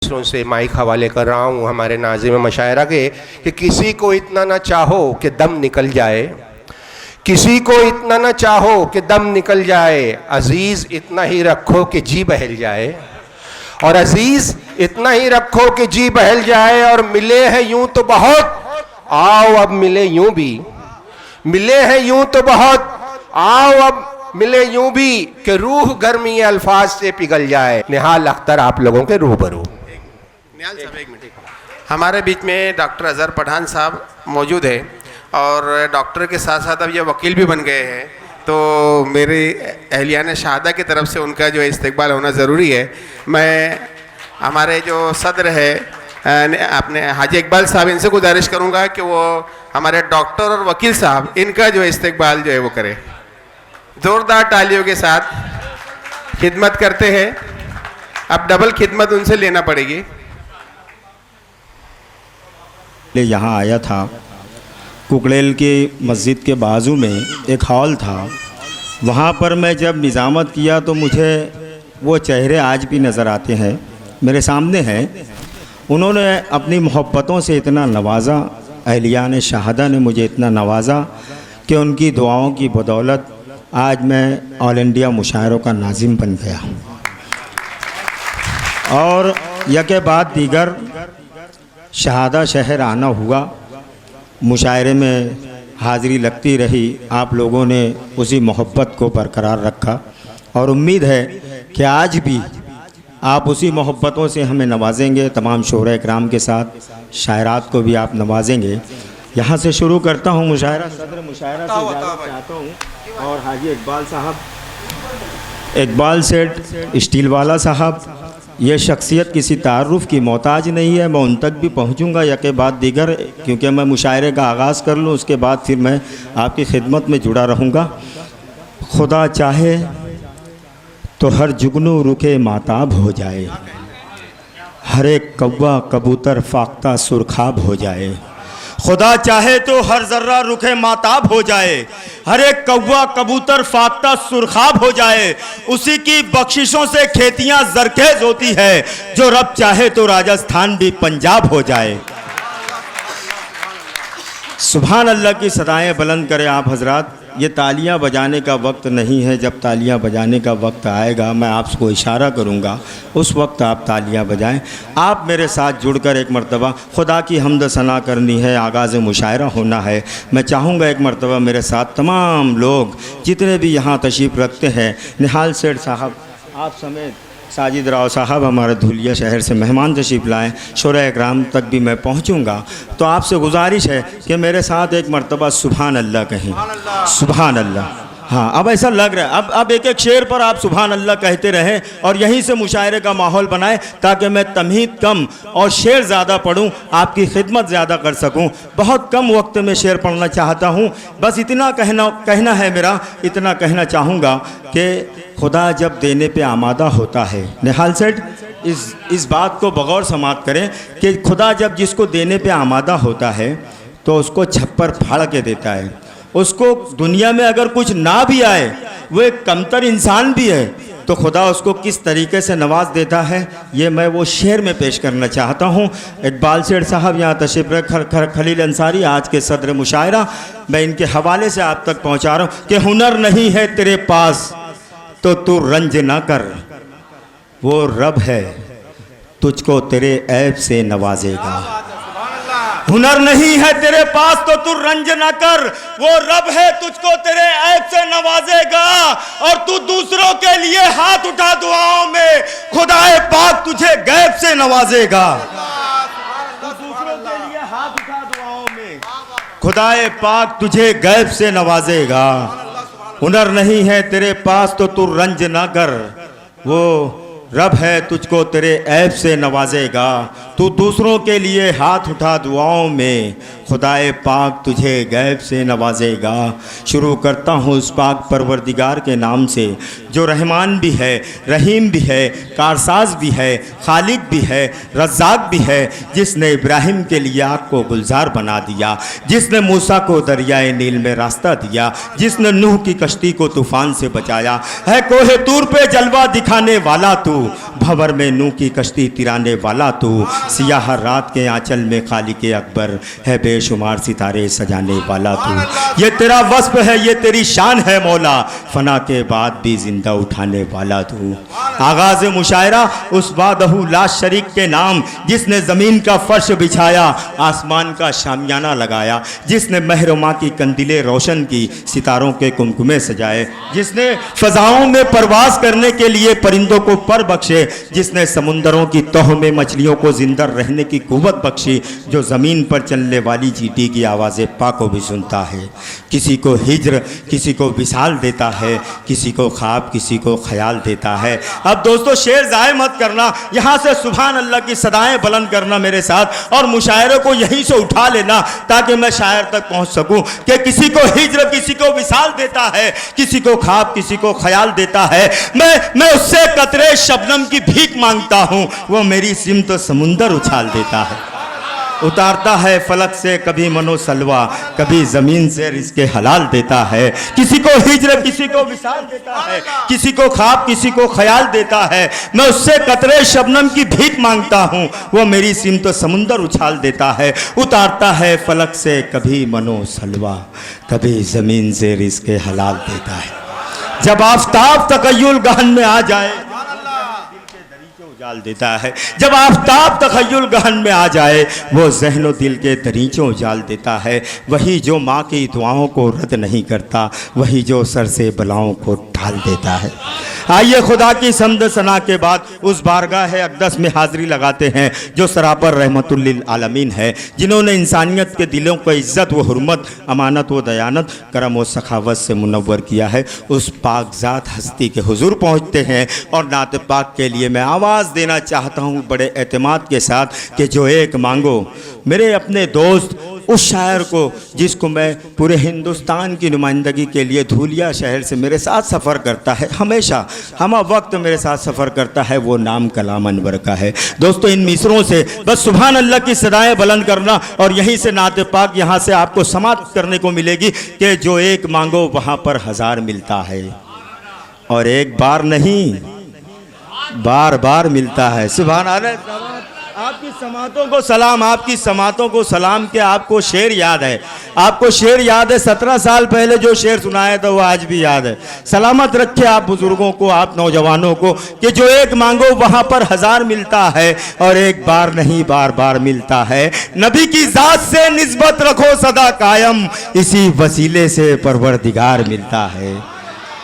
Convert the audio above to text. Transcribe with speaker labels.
Speaker 1: दूसरों से माइक हवाले कर रहा हूँ हमारे नाज़िम मशायरा के कि किसी को इतना ना चाहो कि दम निकल जाए, किसी को इतना ना चाहो कि दम निकल जाए, अजीज़ इतना ही रखो कि जी बहल जाए, और अजीज़ इतना ही रखो कि जी बहल जाए। और मिले हैं यूं तो बहुत, आओ अब मिले यूं भी, मिले हैं यूं तो बहुत, आओ अब मिले यूं भी कि रूह गर्मी अल्फाज से पिघल जाए। निहाल अख्तर आप लोगों के रूबरू।
Speaker 2: निहाल साहब एक मिनट, हमारे बीच में डॉक्टर अजहर पठान साहब मौजूद है और डॉक्टर के साथ साथ अब ये वकील भी बन गए हैं, तो मेरी अहलियान शहादा की तरफ से उनका जो इस्तकबाल होना ज़रूरी है। मैं हमारे जो सदर है अपने हाजी इकबाल साहब, इनसे गुजारिश करूंगा कि वो हमारे डॉक्टर और वकील साहब इनका जो इस्तकबाल जो है वो करें। ज़ोरदार तालियों के साथ खिदमत करते हैं। अब डबल खिदमत उनसे लेना पड़ेगी।
Speaker 3: यहाँ आया था, कुकड़ेल की मस्जिद के बाजू में एक हॉल था, वहाँ पर मैं जब निज़ामत किया तो मुझे वो चेहरे आज भी नज़र आते हैं, मेरे सामने हैं। उन्होंने अपनी मोहब्बतों से इतना नवाजा, अहलियान शहादा ने मुझे इतना नवाजा कि उनकी दुआओं की बदौलत आज मैं ऑल इंडिया मुशायरों का नाज़िम बन गया। और यके बाद दीगर शहादा शहर आना हुआ, मुशायरे में हाज़िरी लगती रही, आप लोगों ने उसी मोहब्बत को बरकरार रखा और उम्मीद है कि आज भी आप उसी मोहब्बतों से हमें नवाजेंगे। तमाम शोहरा इकराम के साथ शायरात को भी आप नवाजेंगे। यहाँ से शुरू करता हूँ मुशायरा, सदर मुशायरा से इजाज़त चाहता हूँ और हाजी इकबाल साहब, इकबाल सेठ स्टीलवाला साहब, ये शख्सियत किसी तारुफ़ की मोहताज नहीं है, मैं उन तक भी पहुँचूँगा यके बाद दीगर, क्योंकि मैं मुशायरे का आगाज़ कर लूँ उसके बाद फिर मैं आपकी खिदमत में जुड़ा रहूँगा। खुदा चाहे तो हर जुगनू रुखे माताब हो जाए, हर एक कौवा कबूतर फाख्ता सुरखाब हो जाए। खुदा चाहे तो हर ज़र्रा रुखे माताब हो जाए, हर एक कौवा कबूतर फाख्ता सुरखाब हो जाए। उसी की बख्शिशों से खेतियां जरखेज होती है, जो रब चाहे तो राजस्थान भी पंजाब हो जाए। सुभान अल्लाह की सदाएं बुलंद करें आप हजरात। ये तालियां बजाने का वक्त नहीं है, जब तालियां बजाने का वक्त आएगा मैं आपको इशारा करूंगा, उस वक्त आप तालियां बजाएं। आप मेरे साथ जुड़कर एक मरतबा खुदा की हम्द सना करनी है, आगाज़ मुशायरा होना है। मैं चाहूँगा एक मरतबा मेरे साथ तमाम लोग जितने भी यहाँ तशरीफ़ रखते हैं, निहाल सेठ साहब आप समेत साजिद राव साहब हमारे धुलिया शहर से मेहमान तशरीफ़ लाएँ, शोरा इकराम तक भी मैं पहुँचूँगा। तो आपसे गुजारिश है कि मेरे साथ एक मरतबा सुभान अल्लाह कहें, सुभान अल्लाह। हाँ, अब ऐसा लग रहा है अब एक एक शेर पर आप सुभान अल्लाह कहते रहें और यहीं से मुशायरे का माहौल बनाएं, ताकि मैं तमहीद कम और शेर ज़्यादा पढ़ूं, आपकी खिदमत ज़्यादा कर सकूं। बहुत कम वक्त में शेर पढ़ना चाहता हूं, बस इतना कहना है मेरा, इतना कहना चाहूँगा कि खुदा जब देने पे आमादा होता है, निहाल सेठ इस बात को बगौर समात करें कि खुदा जब जिसको देने पे आमादा होता है तो उसको छप्पर फाड़ के देता है। उसको दुनिया में अगर कुछ ना भी आए, वो एक कमतर इंसान भी है, तो खुदा उसको किस तरीके से नवाज देता है, ये मैं वो शेर में पेश करना चाहता हूँ। इकबाल सेठ साहब यहाँ तशरीफ़ रख, खलील अंसारी आज के सदर मुशायरा, मैं इनके हवाले से आप तक पहुँचा रहा हूँ कि हुनर नहीं है तेरे पास तो तू रंज ना कर, वो रब है तुझको तेरे ऐब से नवाजेगा। हुनर नहीं है तेरे पास तो तू रंज ना कर, वो रब है तुझको तेरे ऐब से नवाजेगा। और तू दूसरों के लिए हाथ उठा दुआओं में, खुदाए पाक तुझे गैब से नवाजेगा। तू दूसरों के लिए हाथ उठा दुआओं में, खुदाए पाक तुझे गैब से नवाजेगा। हुनर नहीं है तेरे पास तो तू रंज ना कर, वो रब है तुझको तेरे ऐब से नवाजेगा। तू दूसरों के लिए हाथ उठा दुआओं में, खुदाए पाक तुझे गैब से नवाजेगा। शुरू करता हूँ उस पाक परवरदिगार के नाम से जो रहमान भी है, रहीम भी है, कारसाज भी है, खालिक भी है, रज़्ज़ाक भी है, जिसने इब्राहिम के लिए आग को गुलजार बना दिया, जिसने मूसा को दरियाए नील में रास्ता दिया, जिसने नूह की कश्ती को तूफान से बचाया है। कोहे तूर पे जलवा दिखाने वाला तू, भंवर में नूह की कश्ती तिराने वाला तू, सियाह रात के आंचल में खालिक अकबर है, बेशुमार सितारे सजाने वाला तू। ये तेरा वस्फ है, ये तेरी शान है मौला, फना के बाद भी जिंदा उठाने वाला तू। आगाज़ मुशायरा उस वादहू ला शरीक के नाम, जिसने ज़मीन का फर्श बिछाया, आसमान का शामियाना लगाया, जिसने महरमा की कंदिलें रोशन की, सितारों के कुमकुमे सजाए, जिसने फ़ज़ाओं में परवास करने के लिए परिंदों को पर बख्शे, जिसने समुंदरों की तह में मछलियों को जिंदा रहने की कुव्वत बख्शी, जो ज़मीन पर चलने वाली चींटी की आवाज़ पा को भी सुनता है। किसी को हिज्र, किसी को विसाल देता है, किसी को ख्वाब, किसी को ख्याल देता है। अब दोस्तों शेर ज़ाय मत करना, यहाँ से सुभान अल्लाह की सदाएं बुलंद करना मेरे साथ, और मुशायरे को यहीं से उठा लेना ताकि मैं शायर तक पहुँच सकूँ कि किसी को हिज्र, किसी को विसाल देता है, किसी को ख्वाब, किसी को ख्याल देता है। मैं उससे कतरे शबनम की भीख मांगता हूँ, वो मेरी सिमत समुंदर उछाल देता है। उतारता है फलक से कभी मनो सलवा, कभी ज़मीन से रिज़्क़े हलाल देता है। किसी को हिज्र, किसी को विसाल देता है, किसी को ख्वाब, किसी को ख्याल देता है। मैं उससे कतरे शबनम की भीख मांगता हूँ, वो मेरी सिमत समुंदर उछाल देता है। उतारता है फलक से कभी मनो सलवा, कभी ज़मीन से रिज़्क़े हलाल देता है। जब आफ़ताब तकय्युल गहन में आ जाए, उजाल देता है। जब आफ़ताब तख़य्युल गहन में आ जाए, वो ज़हन दिल के दरीचों उजाल देता है। वही जो माँ की दुआओं को रद्द नहीं करता, वही जो सर से बलाओं को टाल देता है। आइए खुदा की समद सना के बाद उस बारगाह अक़दस में हाज़िरी लगाते हैं जो सरापर रहमतुल लिल आलमीन है, जिन्होंने इंसानियत के दिलों को इज़्ज़त व हुर्मत, अमानत व दयानत, करम व सखावत से मुनव्वर किया है। उस पाकज़ात हस्ती के हुजूर पहुँचते हैं और नात पाक के लिए मैं आवाज़ देना चाहता हूँ बड़े एतमाद के साथ कि जो एक मांगो। मेरे अपने दोस्त उस शायर को जिसको मैं पूरे हिंदुस्तान की नुमाइंदगी के लिए धूलिया शहर से मेरे साथ सफ़र करता है, हमेशा हम वक्त मेरे साथ सफ़र करता है, वो नाम कलाम अनवर का है। दोस्तों इन मिसरों से बस सुभान अल्लाह की सदाएं बुलंद करना और यहीं से नात पाक यहाँ से आपको समाप्त करने को मिलेगी कि जो एक मांगो वहाँ पर हज़ार मिलता है, और एक बार नहीं बार बार मिलता है। सुभान अल्लाह। आपकी समातों को सलाम, आपकी समातों को सलाम के आपको शेर याद है, आपको शेर याद है 17 साल पहले जो शेर सुनाया था वो आज भी याद है। सलामत रखे आप बुजुर्गों को, आप नौजवानों को कि जो एक मांगो वहाँ पर हज़ार मिलता है, और एक बार नहीं बार बार मिलता है। नबी की ज़ात से निस्बत रखो सदा कायम, इसी वसीले से परवरदिगार मिलता है।